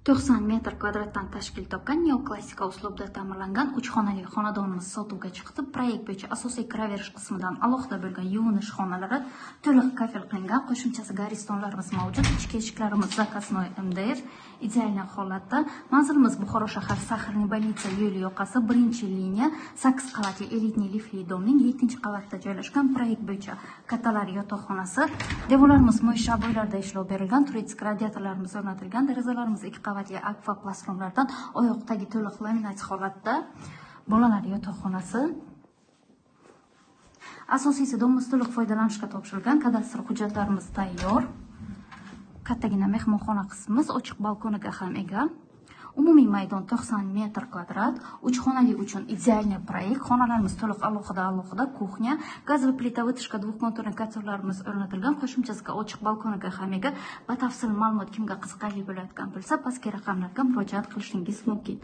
90 metr kvadratdan tashkil topgan neoklassika uslubda ta'mirlangan 3 xonali xonadonimiz sotuvga chiqdi. Proyekt bo'yicha asosiy kiraverish qismidan alohida bo'lgan yuvinish xonalari to'liq kafil qilingan, qo'shimchasi garistonlarimiz mavjud. Ichki eshiklarimiz zakaznoy MDF ideal holatda. Manzilimiz Buxoro shahar Saxirniy bolnitsa yo'li yoqasi 1-liniya 8 qavatli elitniy lifli domning 7-qavatda joylashgan. Proyekt bo'yicha kattalar yotoqxonasi, devorlarimiz mo'ysha bo'ylarda ishlov berilgan, turistik radiatorlarimiz o'rnatilgan, derazalarimiz 2 qavatli akfa plastronlardan, oyoqdagi to'liq laminatsiya holatda. Bolalar yotoqxonasi. Asosiysi domimiz to'liq foydalanishga topshirilgan, kadastr hujjatlarimiz tayyor. Kattagina mehmonxona qismimiz ochiq balkoniga ham ega. Umumiy maydon 90 metr kvadrat, 3 xonali uchun ideal proyekt. Xonalarimiz to'liq alohida kuxnya, gaz va plita vытяжка двухконтурный kotllarimiz o'rnatilgan, qo'shimchasiga ochiq balkoniga ham ega. Batafsil ma'lumot kimga qiziqarli bo'layotgan bo'lsa, pastki raqamlarga murojaat qilishingiz mumkin.